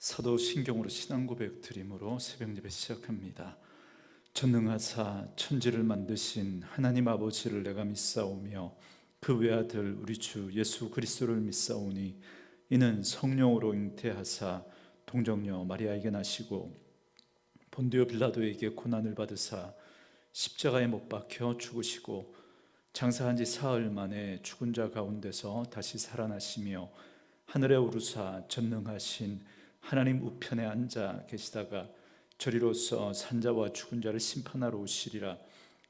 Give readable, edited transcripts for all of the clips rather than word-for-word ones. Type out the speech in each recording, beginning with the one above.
사도신경으로 신앙고백 드림으로 새벽예배 시작합니다. 전능하사 천지를 만드신 하나님 아버지를 내가 믿사오며 그 외아들 우리 주 예수 그리스도를 믿사오니 이는 성령으로 잉태하사 동정녀 마리아에게 나시고 본디오 빌라도에게 고난을 받으사 십자가에 못 박혀 죽으시고 장사한 지 사흘 만에 죽은 자 가운데서 다시 살아나시며 하늘에 오르사 전능하신 하나님 우편에 앉아 계시다가 저리로서 산자와 죽은 자를 심판하러 오시리라.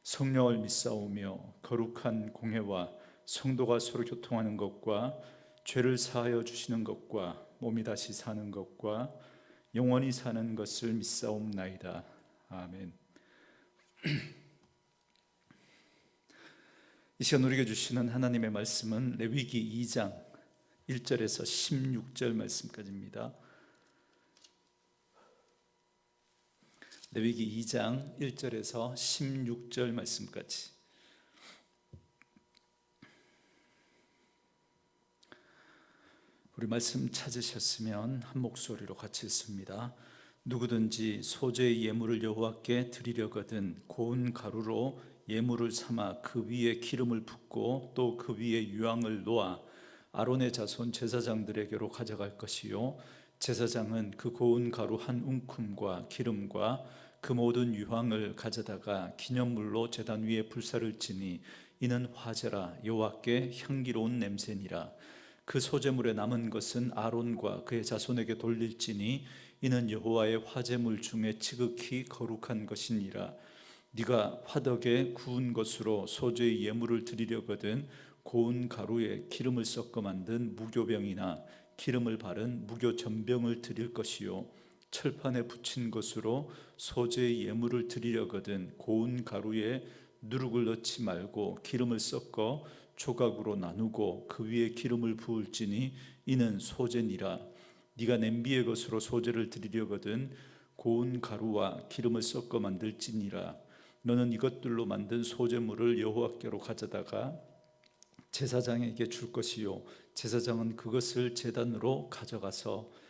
성령을 믿사오며 거룩한 공회와 성도가 서로 교통하는 것과 죄를 사하여 주시는 것과 몸이 다시 사는 것과 영원히 사는 것을 믿사옵나이다. 아멘. 이 시간 우리에게 주시는 하나님의 말씀은 레위기 2장 1절에서 16절 말씀까지입니다. 레위기 2장 1절에서 16절 말씀까지. 우리 말씀 찾으셨으면 한 목소리로 같이 읽습니다. 누구든지 소재의 예물을 여호와께 드리려거든 고운 가루로 예물을 삼아 그 위에 기름을 붓고 또 그 위에 유황을 놓아 아론의 자손 제사장들에게로 가져갈 것이요 제사장은 그 고운 가루 한 움큼과 기름과 그 모든 유황을 가져다가 기념물로 제단 위에 불사를 지니 이는 화제라 여호와께 향기로운 냄새니라. 그 소제물에 남은 것은 아론과 그의 자손에게 돌릴지니 이는 여호와의 화제물 중에 지극히 거룩한 것이니라. 네가 화덕에 구운 것으로 소제의 예물을 드리려거든 고운 가루에 기름을 섞어 만든 무교병이나 기름을 바른 무교전병을 드릴 것이요 철판에 붙인 것으로 소재의 예물을 드리려거든 고운 가루에 누룩을 넣지 말고 기름을 섞어 조각으로 나누고 그 위에 기름을 부을지니 이는 소제니라. 네가 냄비의 것으로 소제를 드리려거든 고운 가루와 기름을 섞어 만들지니라. 너는 이것들로 만든 소제물을 여호와께로 가져다가 제사장에게 줄 것이요 제사장은 그것을 제단으로 가져가서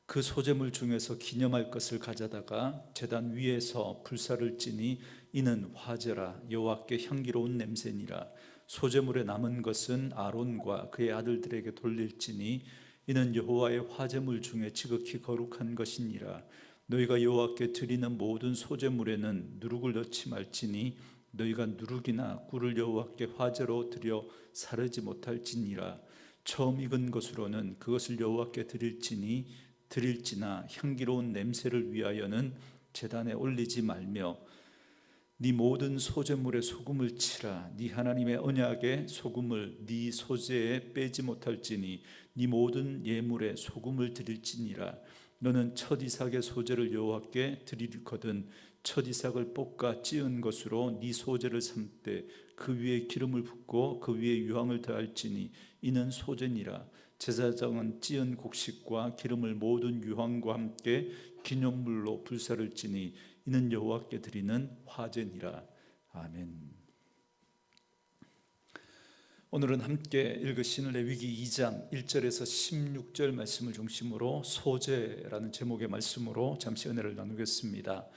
그 소제물 중에서 기념할 것을 가져다가 제단 위에서 불사를 지니 이는 화제라 여호와께 향기로운 냄새니라. 소제물에 남은 것은 아론과 그의 아들들에게 돌릴지니 이는 여호와의 화제물 중에 지극히 거룩한 것이니라. 너희가 여호와께 드리는 모든 소제물에는 누룩을 넣지 말지니 너희가 누룩이나 꿀을 여호와께 화제로 드려 사르지 못할지니라. 처음 익은 것으로는 그것을 여호와께 드릴지나 향기로운 냄새를 위하여는 제단에 올리지 말며 네 모든 소제물에 소금을 치라. 네 하나님의 언약의 소금을 네 소제에 빼지 못할지니 네 모든 예물에 소금을 드릴지니라. 너는 첫 이삭의 소제를 여호와께 드리거든 첫 이삭을 볶아 찌은 것으로 네 소제를 삶되 그 위에 기름을 붓고 그 위에 유황을 더할지니 이는 소제니라. 제사장은 찌은 곡식과 기름을 모든 유황과 함께 기념물로 불사를 지니 이는 여호와께 드리는 화제니라. 아멘. 오늘은 함께 읽으신 레위기 2장 1절에서 16절 말씀을 중심으로 소제라는 제목의 말씀으로 잠시 은혜를 나누겠습니다.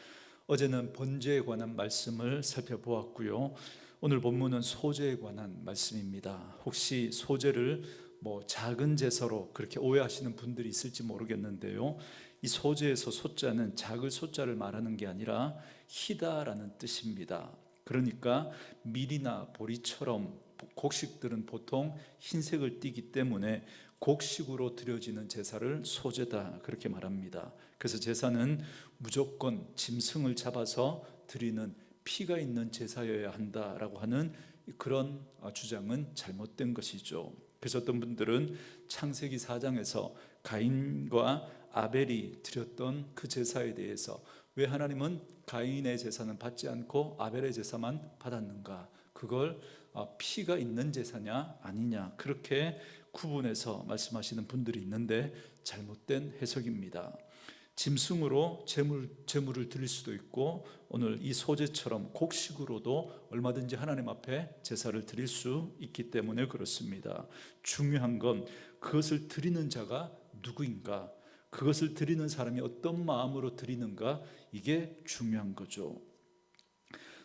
어제는 번제에 관한 말씀을 살펴보았고요. 오늘 본문은 소제에 관한 말씀입니다. 혹시 소제를 작은 제사로 그렇게 오해하시는 분들이 있을지 모르겠는데요. 이 소제에서 소자는 작을 소자를 말하는 게 아니라 희다라는 뜻입니다. 그러니까 밀이나 보리처럼 곡식들은 보통 흰색을 띠기 때문에 곡식으로 드려지는 제사를 소제다 그렇게 말합니다. 그래서 제사는 무조건 짐승을 잡아서 드리는 피가 있는 제사여야 한다라고 하는 그런 주장은 잘못된 것이죠. 그래서 어떤 분들은 창세기 4장에서 가인과 아벨이 드렸던 그 제사에 대해서 왜 하나님은 가인의 제사는 받지 않고 아벨의 제사만 받았는가? 그걸 피가 있는 제사냐 아니냐 그렇게 구분해서 말씀하시는 분들이 있는데 잘못된 해석입니다. 짐승으로 제물을 드릴 수도 있고 오늘 이 소제처럼 곡식으로도 얼마든지 하나님 앞에 제사를 드릴 수 있기 때문에 그렇습니다. 중요한 건 그것을 드리는 자가 누구인가? 그것을 드리는 사람이 어떤 마음으로 드리는가, 이게 중요한 거죠.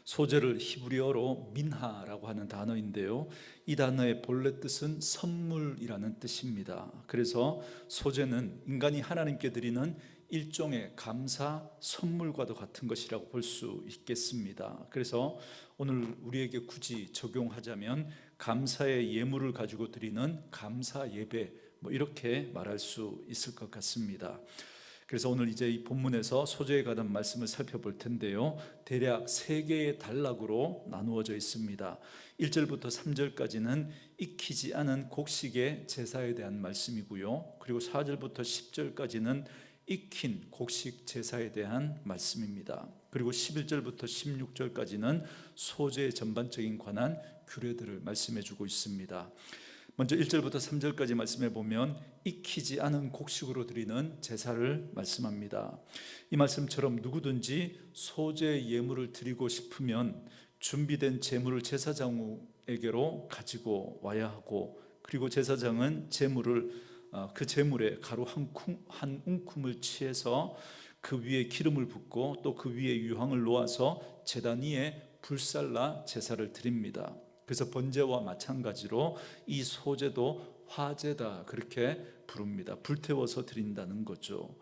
소제를 히브리어로 민하라고 하는 단어인데요, 이 단어의 본래 뜻은 선물이라는 뜻입니다. 그래서 소제는 인간이 하나님께 드리는 일종의 감사 선물과도 같은 것이라고 볼 수 있겠습니다. 그래서 오늘 우리에게 굳이 적용하자면 감사의 예물을 가지고 드리는 감사 예배, 이렇게 말할 수 있을 것 같습니다. 그래서 오늘 이제 이 본문에서 소제에 관한 말씀을 살펴볼 텐데요, 대략 3개의 단락으로 나누어져 있습니다. 1절부터 3절까지는 익히지 않은 곡식의 제사에 대한 말씀이고요, 그리고 4절부터 10절까지는 익힌 곡식 제사에 대한 말씀입니다. 그리고 11절부터 16절까지는 소제의 전반적인 관한 규례들을 말씀해 주고 있습니다. 먼저 1절부터 3절까지 말씀해 보면 익히지 않은 곡식으로 드리는 제사를 말씀합니다. 이 말씀처럼 누구든지 소제 예물을 드리고 싶으면 준비된 제물을 제사장에게로 가지고 와야 하고, 그리고 제사장은 그 제물에 가루 한 움큼을 취해서 그 위에 기름을 붓고 또 그 위에 유황을 놓아서 제단 위에 불살라 제사를 드립니다. 그래서 번제와 마찬가지로 이 소제도 화제다, 그렇게 부릅니다. 불태워서 드린다는 거죠.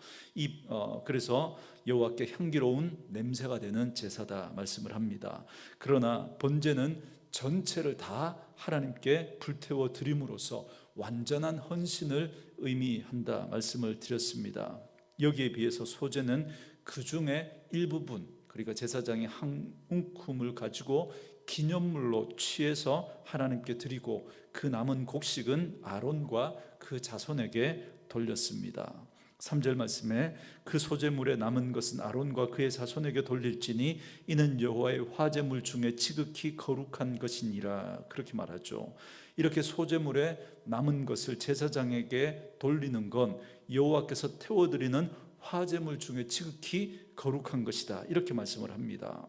그래서 여호와께 향기로운 냄새가 되는 제사다 말씀을 합니다. 그러나 번제는 전체를 다 하나님께 불태워 드림으로써 완전한 헌신을 의미한다 말씀을 드렸습니다. 여기에 비해서 소제는 그 중에 일부분, 그러니까 제사장이 한 움큼을 가지고 기념물로 취해서 하나님께 드리고 그 남은 곡식은 아론과 그 자손에게 돌렸습니다. 3절 말씀에 그 소제물에 남은 것은 아론과 그의 자손에게 돌릴지니 이는 여호와의 화제물 중에 지극히 거룩한 것이니라, 그렇게 말하죠. 이렇게 소제물에 남은 것을 제사장에게 돌리는 건 여호와께서 태워드리는 화제물 중에 지극히 거룩한 것이다, 이렇게 말씀을 합니다.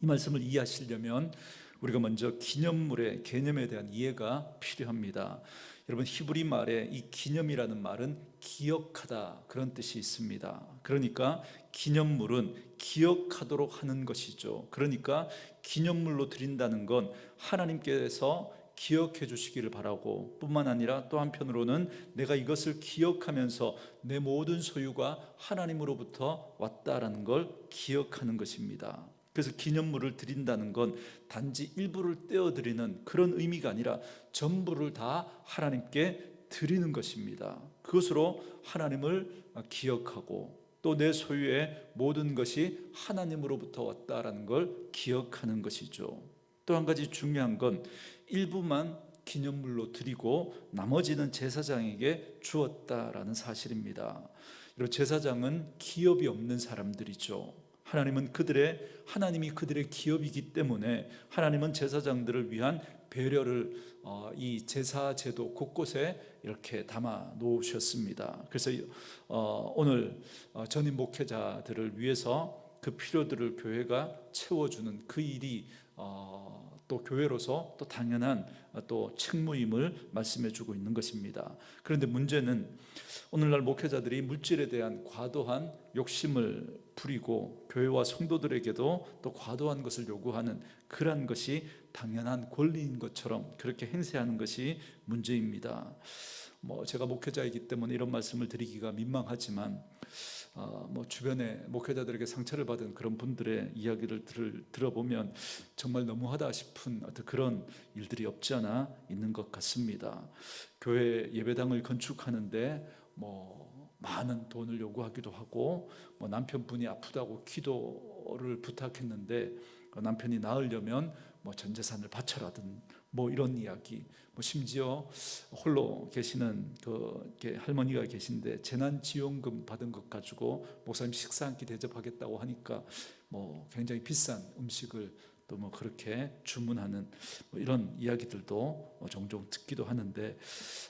이 말씀을 이해하시려면 우리가 먼저 기념물의 개념에 대한 이해가 필요합니다. 여러분, 히브리 말에 이 기념이라는 말은 기억하다, 그런 뜻이 있습니다. 그러니까 기념물은 기억하도록 하는 것이죠. 그러니까 기념물로 드린다는 건 하나님께서 기억해 주시기를 바라고, 뿐만 아니라 또 한편으로는 내가 이것을 기억하면서 내 모든 소유가 하나님으로부터 왔다라는 걸 기억하는 것입니다. 그래서 기념물을 드린다는 건 단지 일부를 떼어드리는 그런 의미가 아니라 전부를 다 하나님께 드리는 것입니다. 그것으로 하나님을 기억하고 또 내 소유의 모든 것이 하나님으로부터 왔다라는 걸 기억하는 것이죠. 또 한 가지 중요한 건 일부만 기념물로 드리고 나머지는 제사장에게 주었다라는 사실입니다. 그리고 제사장은 기업이 없는 사람들이죠. 하나님이 그들의 기업이기 때문에 하나님은 제사장들을 위한 배려를 이 제사 제도 곳곳에 이렇게 담아 놓으셨습니다. 그래서 오늘 전임 목회자들을 위해서 그 필요들을 교회가 채워주는 그 일이 또 교회로서 또 당연한 또 책무임을 말씀해주고 있는 것입니다. 그런데 문제는 오늘날 목회자들이 물질에 대한 과도한 욕심을 부리고 교회와 성도들에게도 또 과도한 것을 요구하는 그러한 것이 당연한 권리인 것처럼 그렇게 행세하는 것이 문제입니다. 제가 목회자이기 때문에 이런 말씀을 드리기가 민망하지만 주변에 목회자들에게 상처를 받은 그런 분들의 이야기를 들어보면 정말 너무하다 싶은 어떤 그런 일들이 없지 않아 있는 것 같습니다. 교회 예배당을 건축하는데 많은 돈을 요구하기도 하고 남편분이 아프다고 기도를 부탁했는데 남편이 나으려면 전 재산을 바쳐라든 이런 이야기, 심지어 홀로 계시는 할머니가 계신데 재난지원금 받은 것 가지고 목사님 식사 한 끼 대접하겠다고 하니까 굉장히 비싼 음식을 또 그렇게 주문하는 이런 이야기들도 종종 듣기도 하는데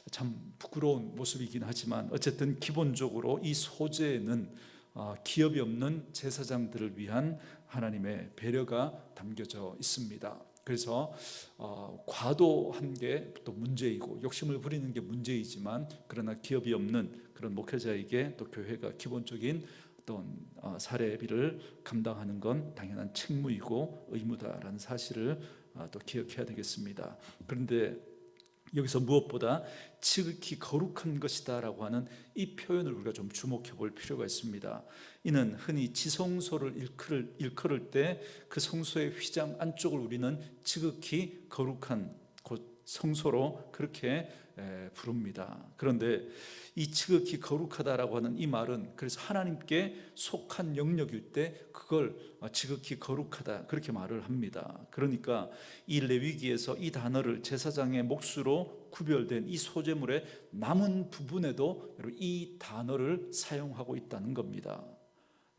참 부끄러운 모습이긴 하지만 어쨌든 기본적으로 이 소제는 기업이 없는 제사장들을 위한 하나님의 배려가 담겨져 있습니다. 그래서 과도한 게 또 문제이고 욕심을 부리는 게 문제이지만, 그러나 기업이 없는 그런 목회자에게 또 교회가 기본적인 어떤 사례비를 감당하는 건 당연한 책무이고 의무다라는 사실을 또 기억해야 되겠습니다. 그런데 여기서 무엇보다 지극히 거룩한 것이다 라고 하는 이 표현을 우리가 좀 주목해 볼 필요가 있습니다. 이는 흔히 지성소를 일컬을 때 그 성소의 휘장 안쪽을 우리는 지극히 거룩한 곳, 성소로 그렇게 부릅니다. 그런데 이 지극히 거룩하다라고 하는 이 말은 그래서 하나님께 속한 영역일 때 그걸 지극히 거룩하다 그렇게 말을 합니다. 그러니까 이 레위기에서 이 단어를 제사장의 몫으로 구별된 이 소제물의 남은 부분에도 여러분 이 단어를 사용하고 있다는 겁니다.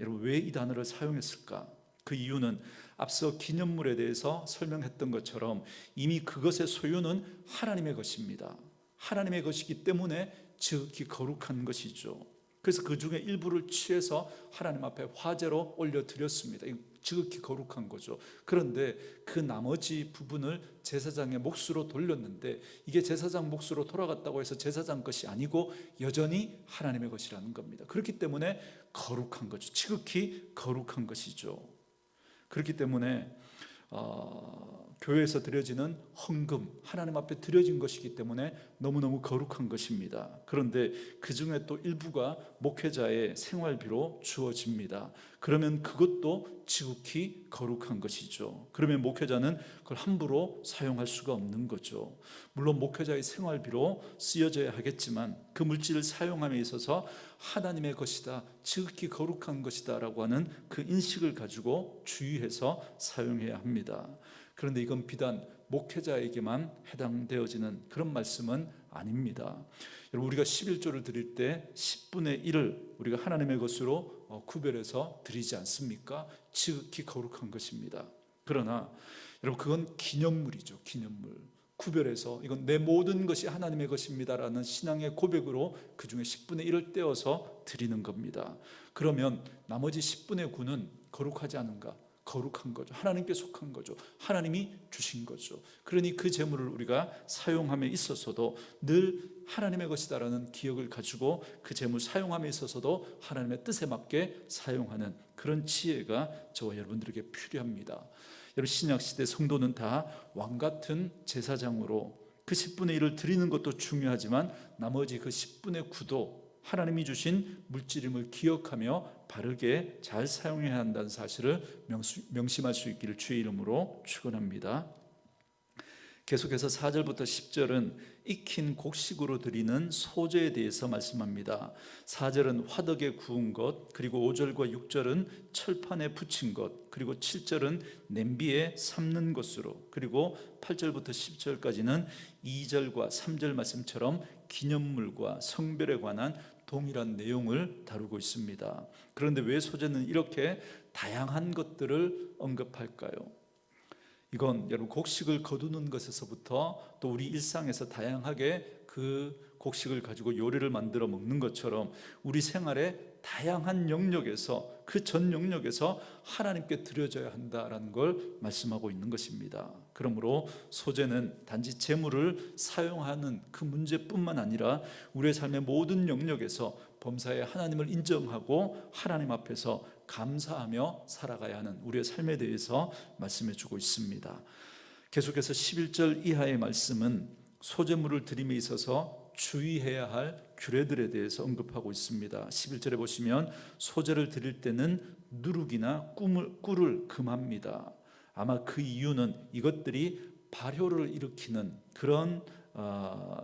여러분 왜 이 단어를 사용했을까? 그 이유는 앞서 기념물에 대해서 설명했던 것처럼 이미 그것의 소유는 하나님의 것입니다. 하나님의 것이기 때문에 지극히 거룩한 것이죠. 그래서 그 중에 일부를 취해서 하나님 앞에 화제로 올려드렸습니다. 지극히 거룩한 거죠. 그런데 그 나머지 부분을 제사장의 몫으로 돌렸는데 이게 제사장 몫으로 돌아갔다고 해서 제사장 것이 아니고 여전히 하나님의 것이라는 겁니다. 그렇기 때문에 거룩한 거죠. 지극히 거룩한 것이죠. 그렇기 때문에 교회에서 드려지는 헌금, 하나님 앞에 드려진 것이기 때문에 너무너무 거룩한 것입니다. 그런데 그 중에 또 일부가 목회자의 생활비로 주어집니다. 그러면 그것도 지극히 거룩한 것이죠. 그러면 목회자는 그걸 함부로 사용할 수가 없는 거죠. 물론 목회자의 생활비로 쓰여져야 하겠지만 그 물질을 사용함에 있어서 하나님의 것이다, 지극히 거룩한 것이다 라고 하는 그 인식을 가지고 주의해서 사용해야 합니다. 그런데 이건 비단 목회자에게만 해당되어지는 그런 말씀은 아닙니다. 여러분 우리가 11조를 드릴 때 10분의 1을 우리가 하나님의 것으로 구별해서 드리지 않습니까? 지극히 거룩한 것입니다. 그러나 여러분 그건 기념물이죠. 기념물. 구별해서 이건 내 모든 것이 하나님의 것입니다라는 신앙의 고백으로 그 중에 10분의 1을 떼어서 드리는 겁니다. 그러면 나머지 10분의 9는 거룩하지 않은가? 거룩한 거죠. 하나님께 속한 거죠. 하나님이 주신 거죠. 그러니 그 재물을 우리가 사용함에 있어서도 늘 하나님의 것이다라는 기억을 가지고 그 재물 사용함에 있어서도 하나님의 뜻에 맞게 사용하는 그런 지혜가 저와 여러분들에게 필요합니다. 여러분 신약시대 성도는 다 왕같은 제사장으로 그 10분의 1을 드리는 것도 중요하지만 나머지 그 10분의 9도 하나님이 주신 물질임을 기억하며 바르게 잘 사용해야 한다는 사실을 명심할 수 있기를 주의 이름으로 축원합니다. 계속해서 4절부터 10절은 익힌 곡식으로 드리는 소제에 대해서 말씀합니다. 4절은 화덕에 구운 것, 그리고 5절과 6절은 철판에 붙인 것, 그리고 7절은 냄비에 삶는 것으로, 그리고 8절부터 10절까지는 2절과 3절 말씀처럼 기념물과 성별에 관한 동일한 내용을 다루고 있습니다. 그런데 왜 소제는 이렇게 다양한 것들을 언급할까요? 이건 여러분 곡식을 거두는 것에서부터 또 우리 일상에서 다양하게 그 곡식을 가지고 요리를 만들어 먹는 것처럼 우리 생활의 다양한 영역에서 그 전 영역에서 하나님께 드려져야 한다라는 걸 말씀하고 있는 것입니다. 그러므로 소제는 단지 재물을 사용하는 그 문제뿐만 아니라 우리의 삶의 모든 영역에서 범사에 하나님을 인정하고 하나님 앞에서 감사하며 살아가야 하는 우리의 삶에 대해서 말씀해 주고 있습니다. 계속해서 11절 이하의 말씀은 소제물을 드림에 있어서 주의해야 할 규례들에 대해서 언급하고 있습니다. 11절에 보시면 소제를 드릴 때는 누룩이나 꿀을 금합니다. 아마 그 이유는 이것들이 발효를 일으키는 그런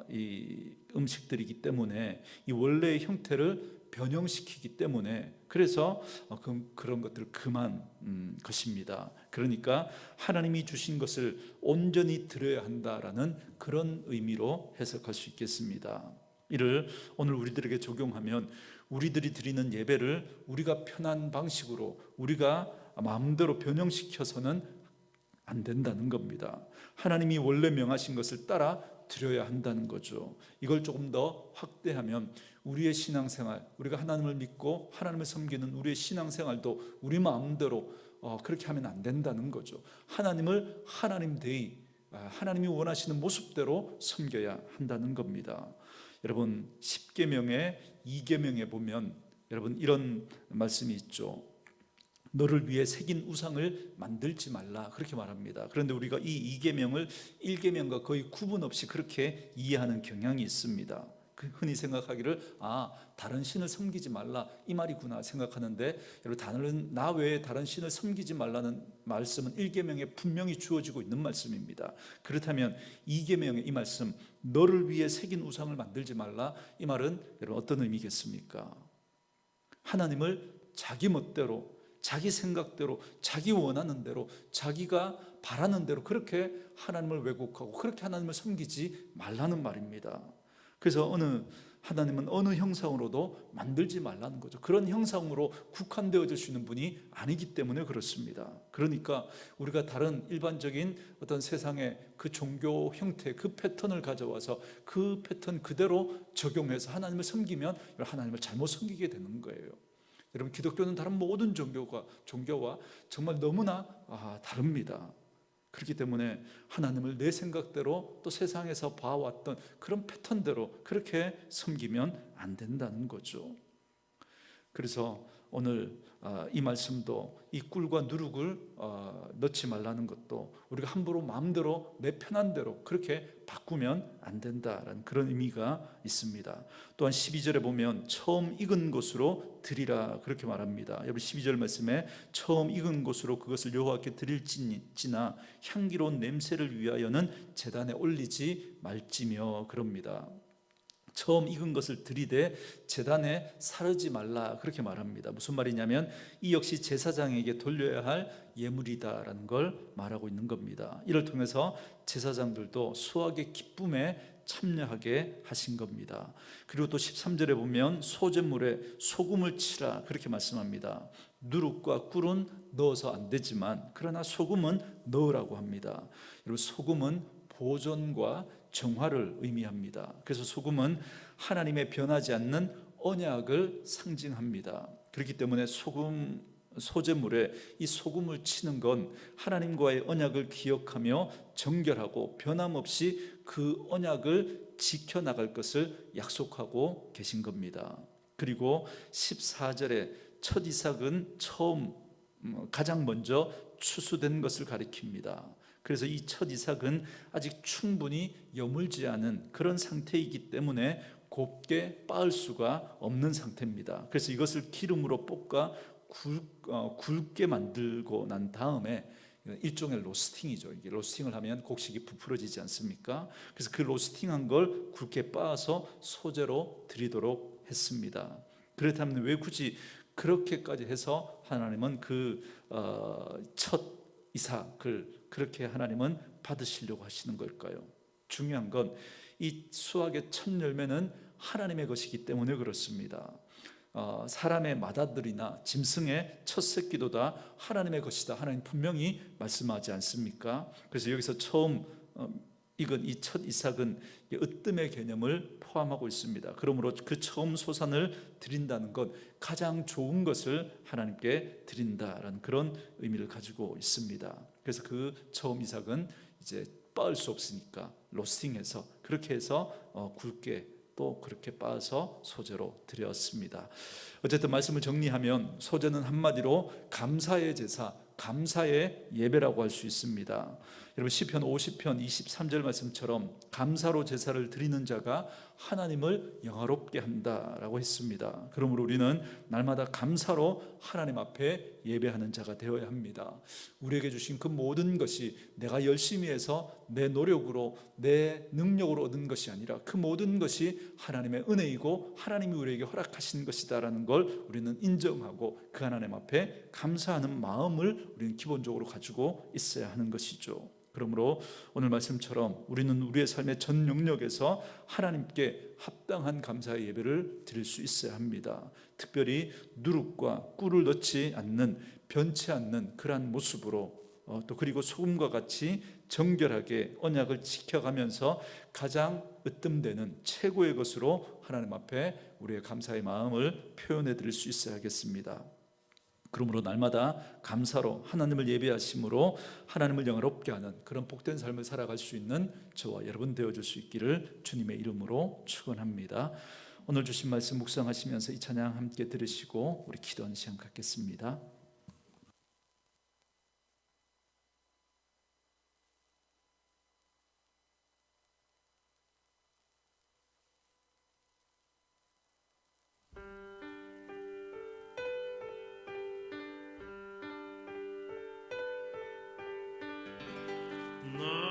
이 음식들이기 때문에 이 원래의 형태를 변형시키기 때문에 그래서 그런 것들을 금한 것입니다. 그러니까 하나님이 주신 것을 온전히 드려야 한다라는 그런 의미로 해석할 수 있겠습니다. 이를 오늘 우리들에게 적용하면 우리들이 드리는 예배를 우리가 편한 방식으로 우리가 마음대로 변형시켜서는 안 된다는 겁니다. 하나님이 원래 명하신 것을 따라 드려야 한다는 거죠. 이걸 조금 더 확대하면 우리의 신앙생활, 우리가 하나님을 믿고 하나님을 섬기는 우리의 신앙생활도 우리 마음대로 그렇게 하면 안 된다는 거죠. 하나님을 하나님되이 하나님이 원하시는 모습대로 섬겨야 한다는 겁니다. 여러분 10계명의 2계명에 보면 여러분 이런 말씀이 있죠. 너를 위해 새긴 우상을 만들지 말라 그렇게 말합니다. 그런데 우리가 이 2계명을 1계명과 거의 구분 없이 그렇게 이해하는 경향이 있습니다. 흔히 생각하기를 다른 신을 섬기지 말라 이 말이구나 생각하는데, 여러분 나 외에 다른 신을 섬기지 말라는 말씀은 1계명에 분명히 주어지고 있는 말씀입니다. 그렇다면 2계명의 이 말씀 너를 위해 새긴 우상을 만들지 말라, 이 말은 여러분 어떤 의미겠습니까? 하나님을 자기 멋대로, 자기 생각대로, 자기 원하는 대로, 자기가 바라는 대로 그렇게 하나님을 왜곡하고 그렇게 하나님을 섬기지 말라는 말입니다. 그래서 하나님은 어느 형상으로도 만들지 말라는 거죠. 그런 형상으로 국한되어질 수 있는 분이 아니기 때문에 그렇습니다. 그러니까 우리가 다른 일반적인 어떤 세상의 그 종교 형태, 그 패턴을 가져와서 그 패턴 그대로 적용해서 하나님을 섬기면 하나님을 잘못 섬기게 되는 거예요. 여러분 기독교는 다른 모든 종교와 정말 너무나 다릅니다. 그렇기 때문에 하나님을 내 생각대로 또 세상에서 봐왔던 그런 패턴대로 그렇게 섬기면 안 된다는 거죠. 그래서 오늘 이 말씀도 이 꿀과 누룩을 넣지 말라는 것도 우리가 함부로 마음대로 내 편한 대로 그렇게 바꾸면 안 된다라는 그런 의미가 있습니다. 또한 12절에 보면 처음 익은 것으로 드리라 그렇게 말합니다. 여러분 12절 말씀에 처음 익은 것으로 그것을 여호와께 드릴지나 향기로운 냄새를 위하여는 제단에 올리지 말지며 그럽니다. 처음 익은 것을 들이되 제단에 사르지 말라 그렇게 말합니다. 무슨 말이냐면 이 역시 제사장에게 돌려야 할 예물이다라는 걸 말하고 있는 겁니다. 이를 통해서 제사장들도 수확의 기쁨에 참여하게 하신 겁니다. 그리고 또 13절에 보면 소제물에 소금을 치라 그렇게 말씀합니다. 누룩과 꿀은 넣어서 안 되지만 그러나 소금은 넣으라고 합니다. 여러분 소금은 보존과 정화를 의미합니다. 그래서 소금은 하나님의 변하지 않는 언약을 상징합니다. 그렇기 때문에 소제물에 이 소금을 치는 건 하나님과의 언약을 기억하며 정결하고 변함없이 그 언약을 지켜나갈 것을 약속하고 계신 겁니다. 그리고 14절에 첫 이삭은 가장 먼저 추수된 것을 가리킵니다. 그래서 이 첫 이삭은 아직 충분히 여물지 않은 그런 상태이기 때문에 곱게 빻을 수가 없는 상태입니다. 그래서 이것을 기름으로 볶아 굵게 만들고 난 다음에 일종의 로스팅이죠. 이게 로스팅을 하면 곡식이 부풀어지지 않습니까? 그래서 그 로스팅한 걸 굵게 빻아서 소재로 드리도록 했습니다. 그렇다면 왜 굳이 그렇게까지 해서 하나님은 첫 이삭을 그렇게 하나님은 받으시려고 하시는 걸까요? 중요한 건 이 수확의 첫 열매는 하나님의 것이기 때문에 그렇습니다. 사람의 맏아들이나 짐승의 첫 새끼도 다 하나님의 것이다. 하나님 분명히 말씀하지 않습니까? 그래서 여기서 처음 익은 이 첫 이삭은 으뜸의 개념을 포함하고 있습니다. 그러므로 그 처음 소산을 드린다는 것, 가장 좋은 것을 하나님께 드린다라는 그런 의미를 가지고 있습니다. 그래서 그 처음 이삭은 이제 빻을 수 없으니까 로스팅해서 그렇게 해서 굵게 또 그렇게 빻아서 소제로 드렸습니다. 어쨌든 말씀을 정리하면 소제는 한마디로 감사의 제사, 감사의 예배라고 할 수 있습니다. 여러분 시편 50편 23절 말씀처럼 감사로 제사를 드리는 자가 하나님을 영화롭게 한다라고 했습니다. 그러므로 우리는 날마다 감사로 하나님 앞에 예배하는 자가 되어야 합니다. 우리에게 주신 그 모든 것이 내가 열심히 해서 내 노력으로 내 능력으로 얻은 것이 아니라 그 모든 것이 하나님의 은혜이고 하나님이 우리에게 허락하신 것이다라는 걸 우리는 인정하고 그 하나님 앞에 감사하는 마음을 우리는 기본적으로 가지고 있어야 하는 것이죠. 그러므로 오늘 말씀처럼 우리는 우리의 삶의 전 영역에서 하나님께 합당한 감사의 예배를 드릴 수 있어야 합니다. 특별히 누룩과 꿀을 넣지 않는, 변치 않는 그러한 모습으로 또 그리고 소금과 같이 정결하게 언약을 지켜가면서 가장 으뜸되는 최고의 것으로 하나님 앞에 우리의 감사의 마음을 표현해 드릴 수 있어야겠습니다. 그러므로 날마다 감사로 하나님을 예배하심으로 하나님을 영화롭게 하는 그런 복된 삶을 살아갈 수 있는 저와 여러분 되어줄 수 있기를 주님의 이름으로 축원합니다. 오늘 주신 말씀 묵상하시면서 이 찬양 함께 들으시고 우리 기도하는 시간 갖겠습니다. 나